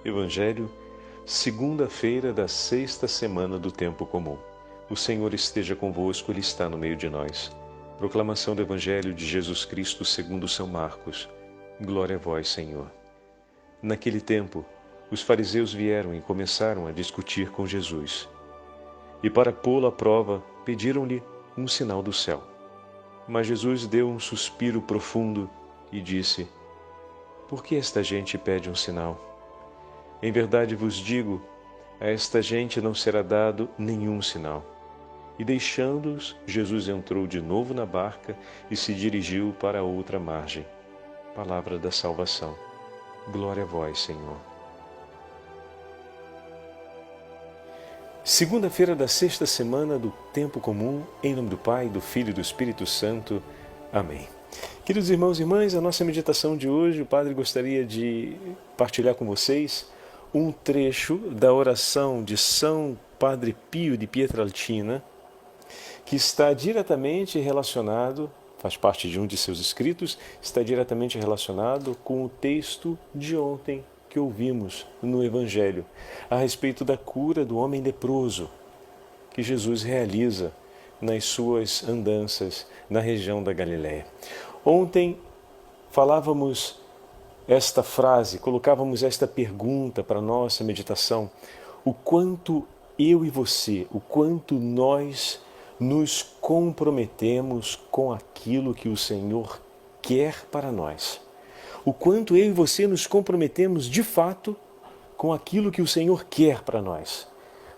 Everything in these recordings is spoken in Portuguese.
Evangelho, segunda-feira da sexta semana do tempo comum. O Senhor esteja convosco, Ele está no meio de nós. Proclamação do Evangelho de Jesus Cristo segundo São Marcos. Glória a vós, Senhor. Naquele tempo, os fariseus vieram e começaram a discutir com Jesus. E para pô-lo à prova, pediram-lhe um sinal do céu. Mas Jesus deu um suspiro profundo e disse: Por que esta gente pede um sinal? Em verdade vos digo, a esta gente não será dado nenhum sinal. E deixando-os, Jesus entrou de novo na barca e se dirigiu para a outra margem. Palavra da salvação. Glória a vós, Senhor. Segunda-feira da sexta semana do tempo comum, em nome do Pai, do Filho e do Espírito Santo. Amém. Queridos irmãos e irmãs, a nossa meditação de hoje, o Padre gostaria de partilhar com vocês um trecho da oração de São Padre Pio de Pietrelcina, que está diretamente relacionado, faz parte de um de seus escritos, está diretamente relacionado com o texto de ontem que ouvimos no Evangelho, a respeito da cura do homem leproso, que Jesus realiza nas suas andanças na região da Galiléia. Ontem falávamos esta frase, colocávamos esta pergunta para a nossa meditação: o quanto eu e você, o quanto nós nos comprometemos com aquilo que o Senhor quer para nós. O quanto eu e você nos comprometemos de fato com aquilo que o Senhor quer para nós.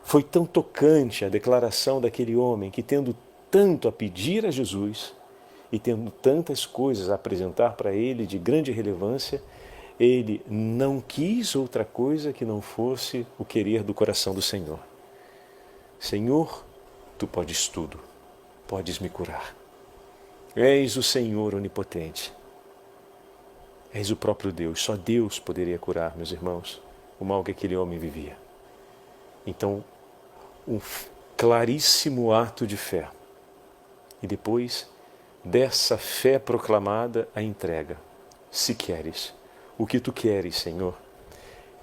Foi tão tocante a declaração daquele homem que, tendo tanto a pedir a Jesus e tendo tantas coisas a apresentar para ele de grande relevância, ele não quis outra coisa que não fosse o querer do coração do Senhor. Senhor, Tu podes tudo, podes me curar. És o Senhor onipotente. És o próprio Deus, só Deus poderia curar, meus irmãos, o mal que aquele homem vivia. Então, um claríssimo ato de fé. E depois dessa fé proclamada, a entrega. Se queres, o que Tu queres, Senhor.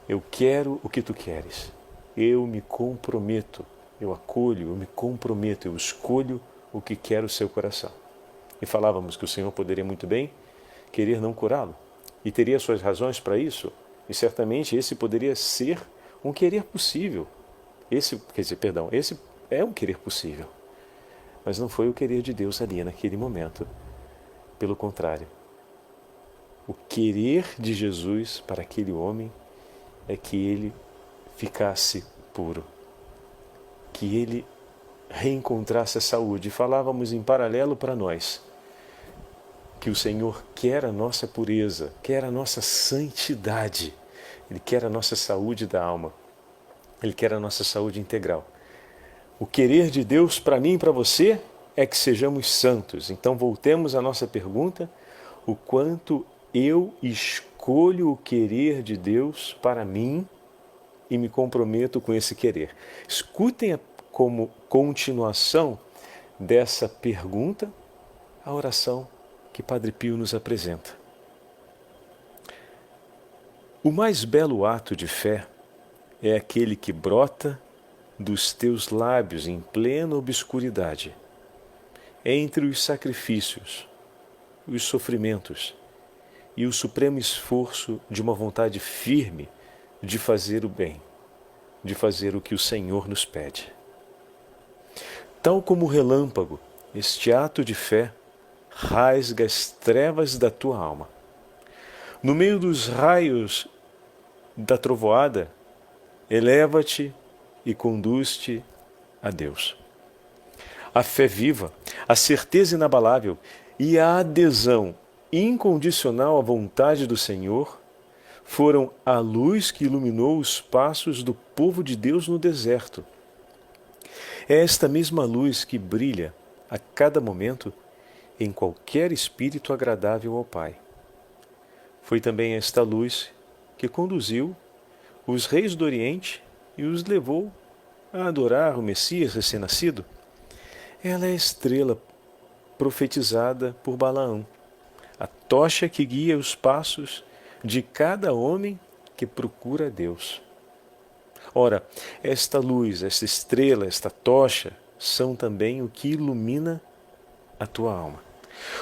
Eu quero o que Tu queres. Eu me comprometo, eu acolho, eu me comprometo, eu escolho o que quer o seu coração. E falávamos que o Senhor poderia muito bem querer não curá-lo. E teria suas razões para isso. E certamente esse poderia ser um querer possível. Esse é um querer possível. Mas não foi o querer de Deus ali naquele momento. Pelo contrário. O querer de Jesus para aquele homem é que ele ficasse puro. Que ele reencontrasse a saúde. Falávamos em paralelo para nós que o Senhor quer a nossa pureza, quer a nossa santidade. Ele quer a nossa saúde da alma. Ele quer a nossa saúde integral. O querer de Deus para mim e para você é que sejamos santos. Então voltemos à nossa pergunta: o quanto eu escolho o querer de Deus para mim e me comprometo com esse querer. Escutem como continuação dessa pergunta a oração que Padre Pio nos apresenta. O mais belo ato de fé é aquele que brota dos teus lábios em plena obscuridade, entre os sacrifícios, os sofrimentos e o supremo esforço de uma vontade firme de fazer o bem, de fazer o que o Senhor nos pede. Tal como o relâmpago, este ato de fé rasga as trevas da tua alma. No meio dos raios da trovoada, eleva-te e conduz-te a Deus. A fé viva, a certeza inabalável e a adesão incondicional à vontade do Senhor foram a luz que iluminou os passos do povo de Deus no deserto. É esta mesma luz que brilha a cada momento em qualquer espírito agradável ao Pai. Foi também esta luz que conduziu os reis do Oriente e os levou a adorar o Messias recém-nascido. Ela é a estrela profetizada por Balaão, a tocha que guia os passos de cada homem que procura a Deus. Ora, esta luz, esta estrela, esta tocha, são também o que ilumina a tua alma,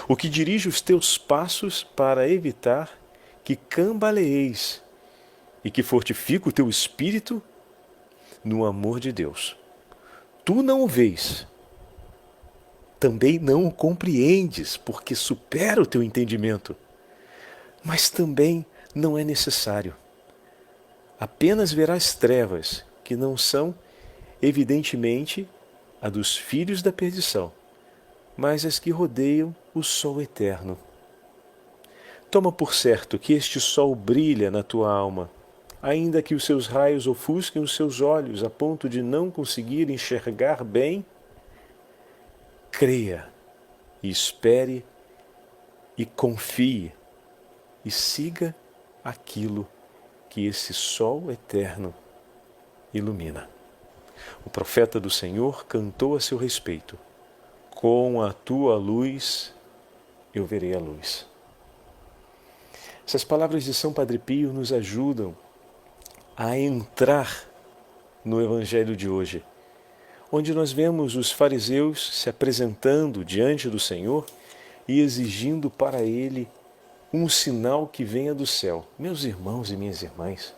o que dirige os teus passos para evitar que cambaleeis e que fortifica o teu espírito no amor de Deus. Tu não o vês, também não o compreendes, porque supera o teu entendimento, mas também não é necessário. Apenas verás trevas que não são, evidentemente, a dos filhos da perdição, mas as que rodeiam o sol eterno. Toma por certo que este sol brilha na tua alma, ainda que os seus raios ofusquem os seus olhos a ponto de não conseguir enxergar bem. Creia, e espere, e confie, e siga aquilo que esse sol eterno ilumina. O profeta do Senhor cantou a seu respeito: com a tua luz eu verei a luz. Essas palavras de São Padre Pio nos ajudam a entrar no Evangelho de hoje, onde nós vemos os fariseus se apresentando diante do Senhor e exigindo para ele um sinal que venha do céu. Meus irmãos e minhas irmãs,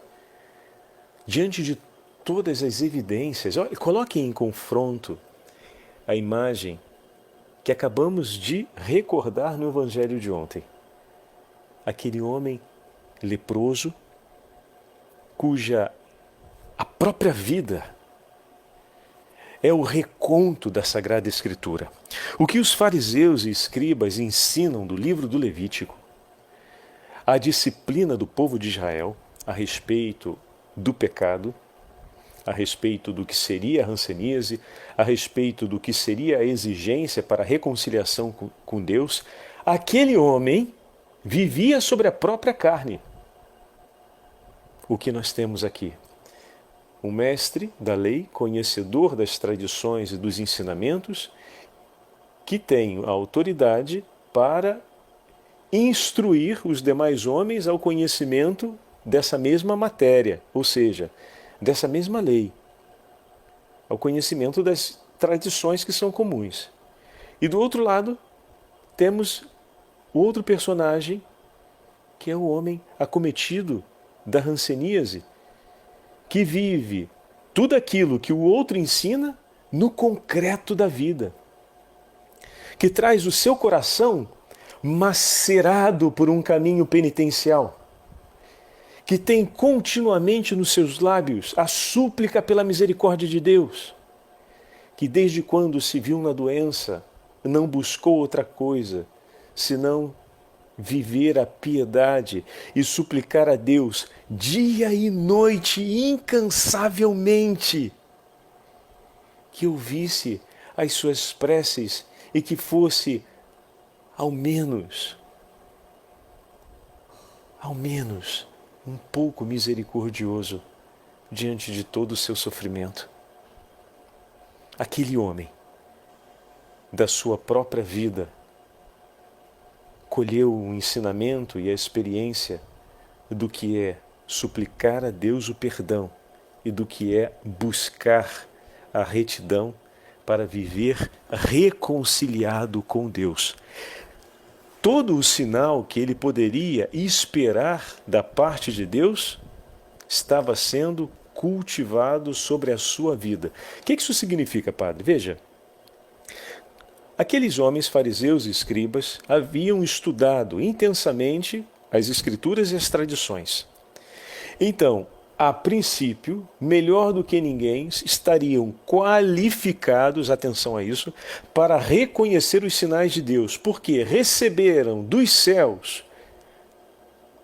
diante de todas as evidências, coloquem em confronto a imagem que acabamos de recordar no Evangelho de ontem. Aquele homem leproso, cuja a própria vida é o reconto da Sagrada Escritura. O que os fariseus e escribas ensinam do livro do Levítico, a disciplina do povo de Israel a respeito do pecado, a respeito do que seria a hanseníase, a respeito do que seria a exigência para a reconciliação com Deus, aquele homem vivia sobre a própria carne. O que nós temos aqui? Um mestre da lei, conhecedor das tradições e dos ensinamentos, que tem a autoridade para instruir os demais homens ao conhecimento dessa mesma matéria, ou seja, dessa mesma lei, ao conhecimento das tradições que são comuns. E do outro lado, temos o outro personagem, que é o homem acometido da hanseníase, que vive tudo aquilo que o outro ensina no concreto da vida, que traz o seu coração macerado por um caminho penitencial, que tem continuamente nos seus lábios a súplica pela misericórdia de Deus, que desde quando se viu na doença não buscou outra coisa senão viver a piedade e suplicar a Deus dia e noite incansavelmente que ouvisse as suas preces e que fosse ao menos um pouco misericordioso diante de todo o seu sofrimento. Aquele homem, da sua própria vida, colheu o ensinamento e a experiência do que é suplicar a Deus o perdão e do que é buscar a retidão para viver reconciliado com Deus. Todo o sinal que ele poderia esperar da parte de Deus estava sendo cultivado sobre a sua vida. O que isso significa, padre? Veja, aqueles homens fariseus e escribas haviam estudado intensamente as Escrituras e as tradições. Então, a princípio, melhor do que ninguém, estariam qualificados, atenção a isso, para reconhecer os sinais de Deus, porque receberam dos céus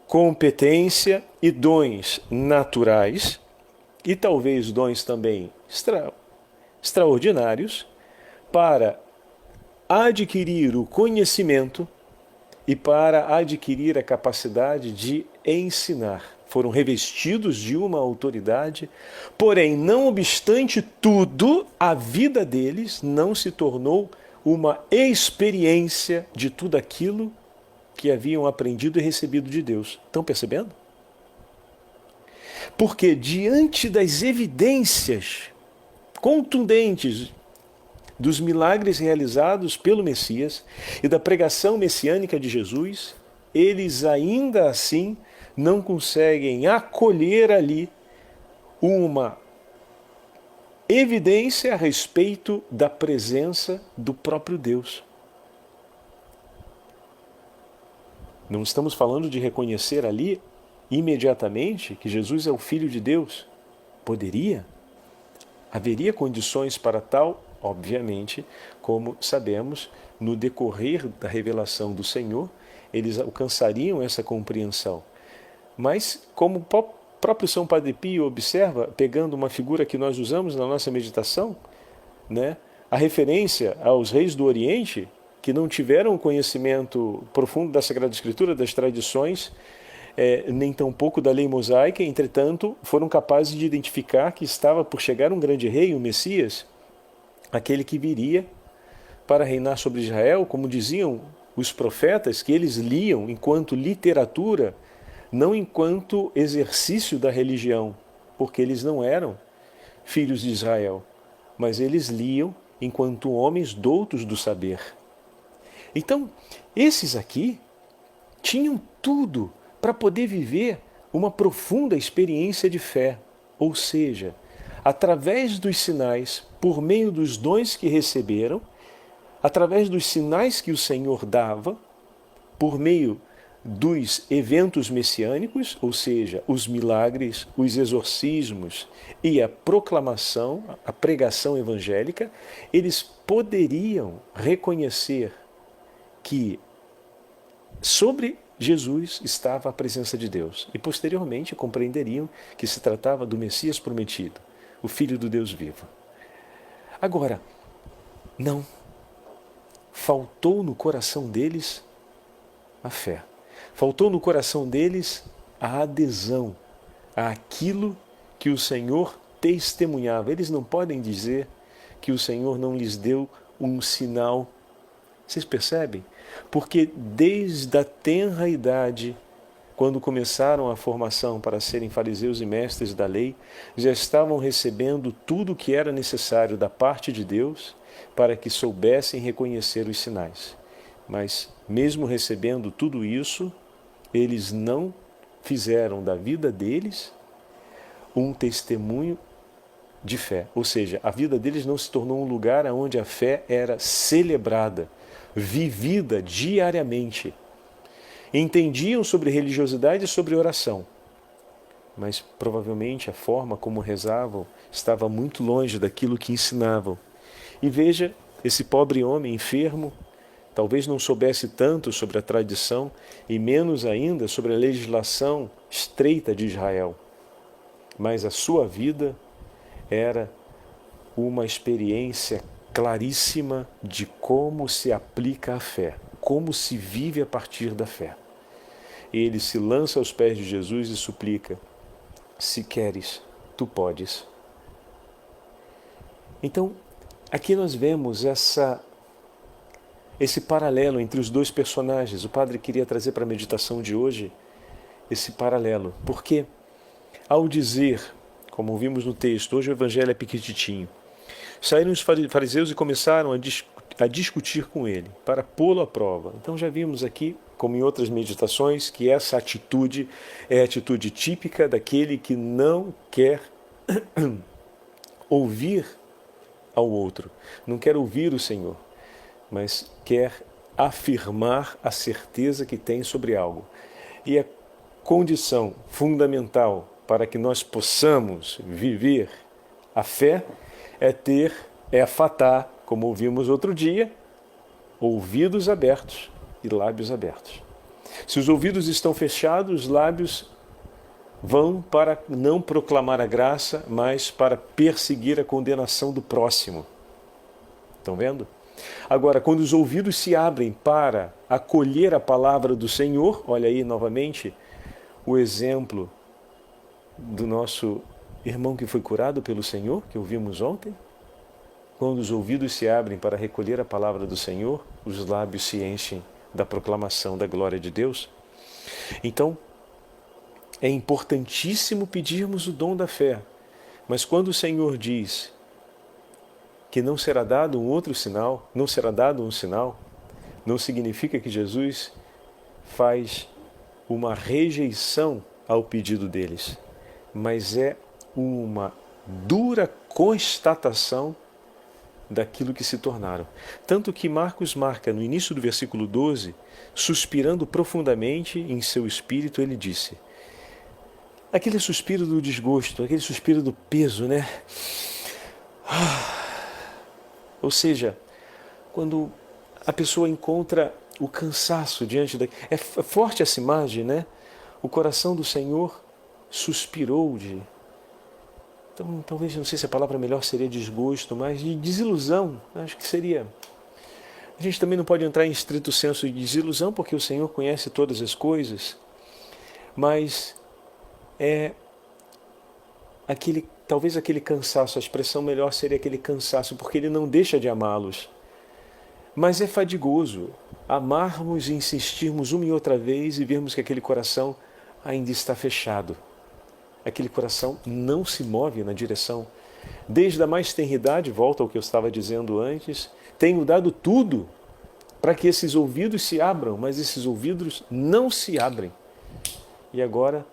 competência e dons naturais, e talvez dons também extraordinários, para adquirir o conhecimento e para adquirir a capacidade de ensinar. Foram revestidos de uma autoridade, porém, não obstante tudo, a vida deles não se tornou uma experiência de tudo aquilo que haviam aprendido e recebido de Deus. Estão percebendo? Porque diante das evidências contundentes dos milagres realizados pelo Messias e da pregação messiânica de Jesus, eles ainda assim não conseguem acolher ali uma evidência a respeito da presença do próprio Deus. Não estamos falando de reconhecer ali imediatamente que Jesus é o Filho de Deus. Haveria condições para tal, obviamente, como sabemos, no decorrer da revelação do Senhor, eles alcançariam essa compreensão. Mas, como o próprio São Padre Pio observa, pegando uma figura que nós usamos na nossa meditação, né, a referência aos reis do Oriente, que não tiveram conhecimento profundo da Sagrada Escritura, das tradições, nem tampouco da lei mosaica, entretanto, foram capazes de identificar que estava por chegar um grande rei, o Messias, aquele que viria para reinar sobre Israel, como diziam os profetas, que eles liam enquanto literatura, não enquanto exercício da religião, porque eles não eram filhos de Israel, mas eles liam enquanto homens doutos do saber. Então, esses aqui tinham tudo para poder viver uma profunda experiência de fé, ou seja, através dos sinais, por meio dos dons que receberam, através dos sinais que o Senhor dava, por meio dos eventos messiânicos, ou seja, os milagres, os exorcismos e a proclamação, a pregação evangélica, eles poderiam reconhecer que sobre Jesus estava a presença de Deus e posteriormente compreenderiam que se tratava do Messias prometido, o Filho do Deus vivo. Agora, não. Faltou no coração deles a fé. Faltou no coração deles a adesão àquilo que o Senhor testemunhava. Eles não podem dizer que o Senhor não lhes deu um sinal. Vocês percebem? Porque desde a tenra idade, quando começaram a formação para serem fariseus e mestres da lei, já estavam recebendo tudo o que era necessário da parte de Deus para que soubessem reconhecer os sinais. Mas, mesmo recebendo tudo isso, eles não fizeram da vida deles um testemunho de fé. Ou seja, a vida deles não se tornou um lugar onde a fé era celebrada, vivida diariamente. Entendiam sobre religiosidade e sobre oração, mas provavelmente a forma como rezavam estava muito longe daquilo que ensinavam. E veja, esse pobre homem enfermo, talvez não soubesse tanto sobre a tradição e menos ainda sobre a legislação estreita de Israel, mas a sua vida era uma experiência claríssima de como se aplica a fé, como se vive a partir da fé. Ele se lança aos pés de Jesus e suplica: se queres, tu podes. Então, aqui nós vemos esse paralelo entre os dois personagens. O padre queria trazer para a meditação de hoje esse paralelo, porque ao dizer, como vimos no texto, hoje o evangelho é pequititinho, saíram os fariseus e começaram a discutir com ele, para pô-lo à prova. Então já vimos aqui, como em outras meditações, que essa atitude é a atitude típica daquele que não quer ouvir ao outro, não quer ouvir o Senhor, mas quer afirmar a certeza que tem sobre algo. E a condição fundamental para que nós possamos viver a fé é afatar, como ouvimos outro dia, ouvidos abertos e lábios abertos. Se os ouvidos estão fechados, os lábios vão para não proclamar a graça, mas para perseguir a condenação do próximo. Estão vendo? Agora, quando os ouvidos se abrem para acolher a palavra do Senhor, olha aí novamente o exemplo do nosso irmão que foi curado pelo Senhor, que ouvimos ontem. Quando os ouvidos se abrem para recolher a palavra do Senhor, os lábios se enchem da proclamação da glória de Deus. Então, É importantíssimo pedirmos o dom da fé, mas quando o Senhor diz que não será dado um outro sinal, não será dado um sinal, não significa que Jesus faz uma rejeição ao pedido deles, mas é uma dura constatação daquilo que se tornaram. Tanto que Marcos marca no início do versículo 12, suspirando profundamente em seu espírito, ele disse, aquele suspiro do desgosto, aquele suspiro do peso, né? Ou seja, quando a pessoa encontra o cansaço diante da... É forte essa imagem, né? O coração do Senhor suspirou de... Então, talvez, não sei se a palavra melhor seria desgosto, mas de desilusão, acho que seria. A gente também não pode entrar em estrito senso de desilusão, porque o Senhor conhece todas as coisas, mas é talvez aquele cansaço, a expressão melhor seria aquele cansaço, porque Ele não deixa de amá-los. Mas é fadigoso amarmos e insistirmos uma e outra vez e vermos que aquele coração ainda está fechado. Aquele coração não se move na direção. Desde a mais tenridade, volta ao que eu estava dizendo antes, tenho dado tudo para que esses ouvidos se abram, mas esses ouvidos não se abrem. E agora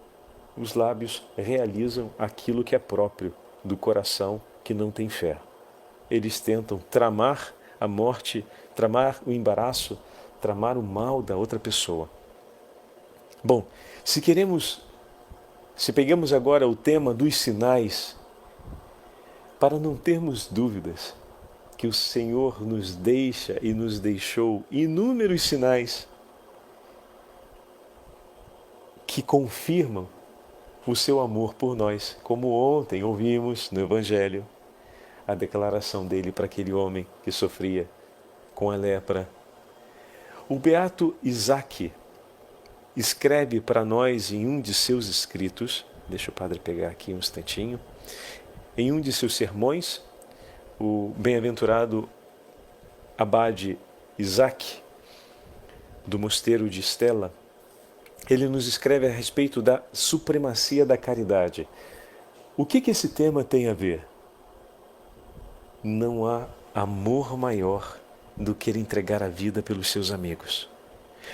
os lábios realizam aquilo que é próprio do coração que não tem fé. Eles tentam tramar a morte, tramar o embaraço, tramar o mal da outra pessoa. Bom, se pegamos agora o tema dos sinais, para não termos dúvidas que o Senhor nos deixa e nos deixou inúmeros sinais que confirmam o seu amor por nós, como ontem ouvimos no Evangelho a declaração dele para aquele homem que sofria com a lepra. O beato Isaac escreve para nós em um de seus escritos, deixa o padre pegar aqui um instantinho, em um de seus sermões, o bem-aventurado abade Isaac, do mosteiro de Estela, ele nos escreve a respeito da supremacia da caridade. O que esse tema tem a ver? Não há amor maior do que ele entregar a vida pelos seus amigos.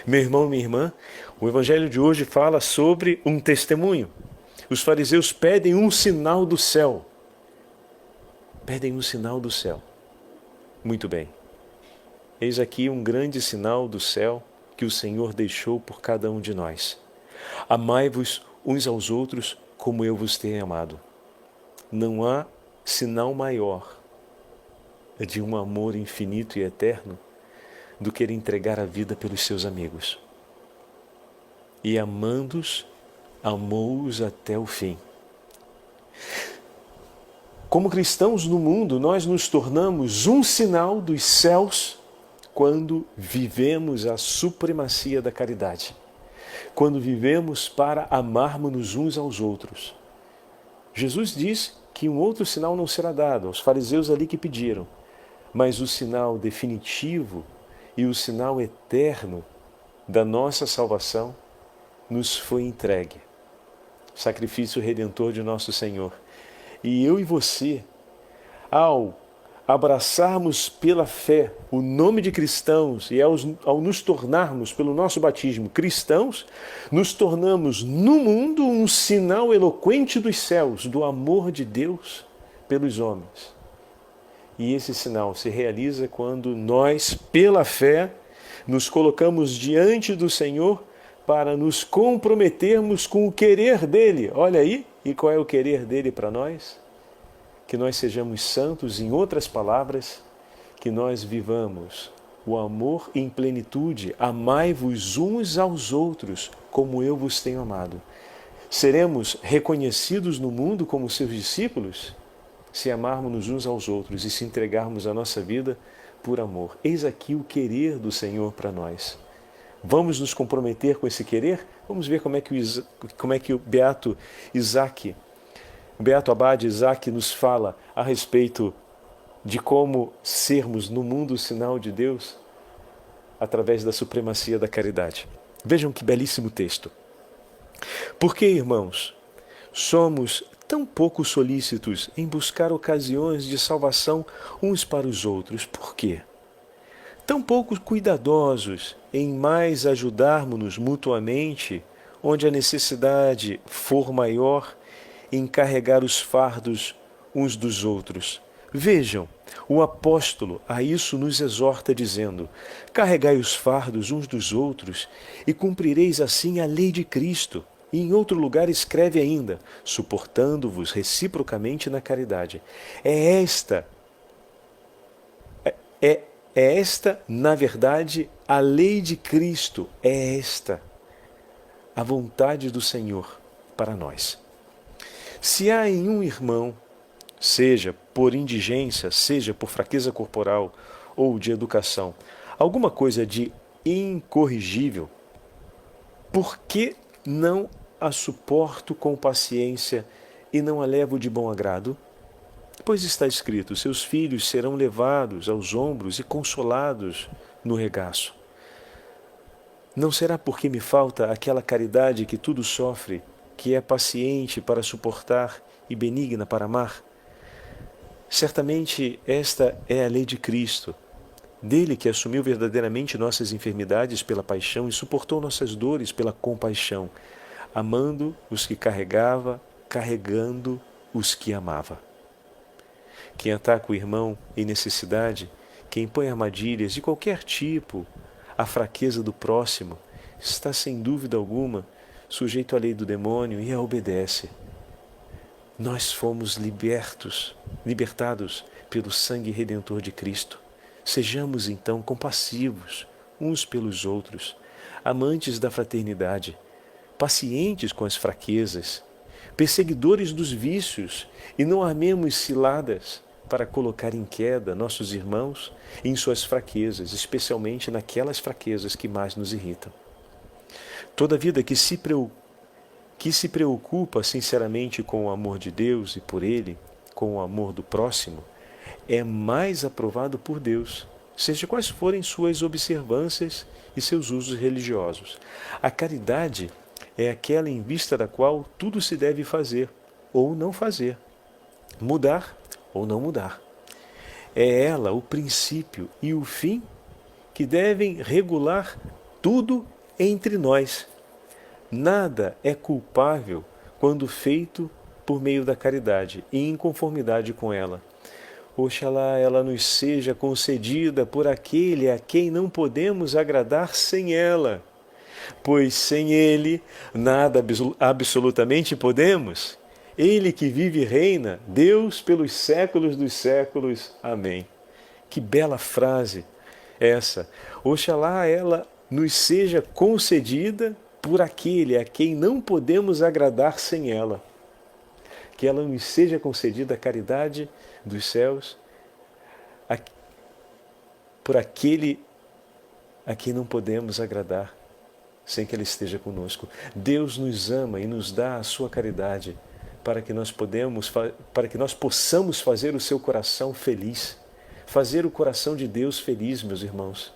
Meu irmão, minha irmã, o Evangelho de hoje fala sobre um testemunho. Os fariseus pedem um sinal do céu. Pedem um sinal do céu. Muito bem. Eis aqui um grande sinal do céu que o Senhor deixou por cada um de nós. Amai-vos uns aos outros como eu vos tenho amado. Não há sinal maior de um amor infinito e eterno do que ele entregar a vida pelos seus amigos. E amando-os, amou-os até o fim. Como cristãos no mundo, nós nos tornamos um sinal dos céus quando vivemos a supremacia da caridade. Quando vivemos para amarmos uns aos outros. Jesus diz que um outro sinal não será dado aos fariseus ali que pediram, mas o sinal definitivo e o sinal eterno da nossa salvação nos foi entregue. Sacrifício redentor de nosso Senhor. E eu e você, ao abraçarmos pela fé o nome de cristãos e ao nos tornarmos, pelo nosso batismo, cristãos, nos tornamos no mundo um sinal eloquente dos céus, do amor de Deus pelos homens. E esse sinal se realiza quando nós, pela fé, nos colocamos diante do Senhor para nos comprometermos com o querer dele. Olha aí, e qual é o querer dele para nós? Que nós sejamos santos, em outras palavras, que nós vivamos o amor em plenitude. Amai-vos uns aos outros, como eu vos tenho amado. Seremos reconhecidos no mundo como seus discípulos se amarmos uns aos outros e se entregarmos a nossa vida por amor. Eis aqui o querer do Senhor para nós. Vamos nos comprometer com esse querer? Vamos ver como é que o beato Isaac, o beato abade Isaac nos fala a respeito de como sermos no mundo o sinal de Deus através da supremacia da caridade. Vejam que belíssimo texto. Por que, irmãos, somos tão pouco solícitos em buscar ocasiões de salvação uns para os outros? Por quê? Tão pouco cuidadosos em mais ajudarmos-nos mutuamente, onde a necessidade for maior, em carregar os fardos uns dos outros. Vejam, o apóstolo a isso nos exorta dizendo: carregai os fardos uns dos outros e cumprireis assim a lei de Cristo. E em outro lugar escreve ainda: suportando-vos reciprocamente na caridade. É esta, na verdade, a lei de Cristo. É esta a vontade do Senhor para nós. Se há em um irmão, seja por indigência, seja por fraqueza corporal ou de educação, alguma coisa de incorrigível, por que não a suporto com paciência e não a levo de bom agrado? Pois está escrito: seus filhos serão levados aos ombros e consolados no regaço. Não será porque me falta aquela caridade que tudo sofre, que é paciente para suportar e benigna para amar? Certamente esta é a lei de Cristo, dele que assumiu verdadeiramente nossas enfermidades pela paixão e suportou nossas dores pela compaixão, amando os que carregava, carregando os que amava. Quem ataca o irmão em necessidade, quem põe armadilhas de qualquer tipo à fraqueza do próximo, está sem dúvida alguma sujeito à lei do demônio e a obedece. Nós fomos libertados pelo sangue redentor de Cristo. Sejamos então compassivos uns pelos outros, amantes da fraternidade, pacientes com as fraquezas, perseguidores dos vícios, e não armemos ciladas para colocar em queda nossos irmãos em suas fraquezas, especialmente naquelas fraquezas que mais nos irritam. Toda vida que se preocupa sinceramente com o amor de Deus e por Ele, com o amor do próximo, é mais aprovado por Deus, seja quais forem suas observâncias e seus usos religiosos. A caridade é aquela em vista da qual tudo se deve fazer ou não fazer, mudar ou não mudar. É ela o princípio e o fim que devem regular tudo entre nós. Nada é culpável quando feito por meio da caridade e em conformidade com ela. Oxalá ela nos seja concedida por aquele a quem não podemos agradar sem ela, pois sem ele nada absolutamente podemos. Ele que vive e reina, Deus pelos séculos dos séculos. Amém. Que bela frase essa. Oxalá ela nos seja concedida por aquele a quem não podemos agradar sem ela. Que ela nos seja concedida a caridade dos céus por aquele a quem não podemos agradar sem que ela esteja conosco. Deus nos ama e nos dá a sua caridade para que nós possamos fazer o seu coração feliz, fazer o coração de Deus feliz, meus irmãos.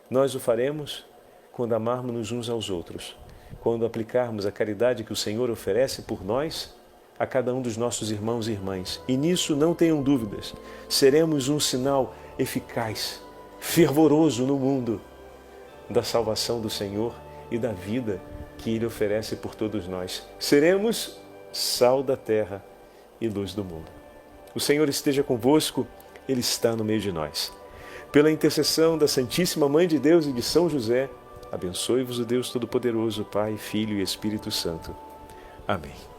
Nós o faremos quando amarmos uns aos outros, quando aplicarmos a caridade que o Senhor oferece por nós a cada um dos nossos irmãos e irmãs. E nisso não tenham dúvidas, seremos um sinal eficaz, fervoroso no mundo da salvação do Senhor e da vida que Ele oferece por todos nós. Seremos sal da terra e luz do mundo. O Senhor esteja convosco, Ele está no meio de nós. Pela intercessão da Santíssima Mãe de Deus e de São José, abençoe-vos o Deus Todo-Poderoso, Pai, Filho e Espírito Santo. Amém.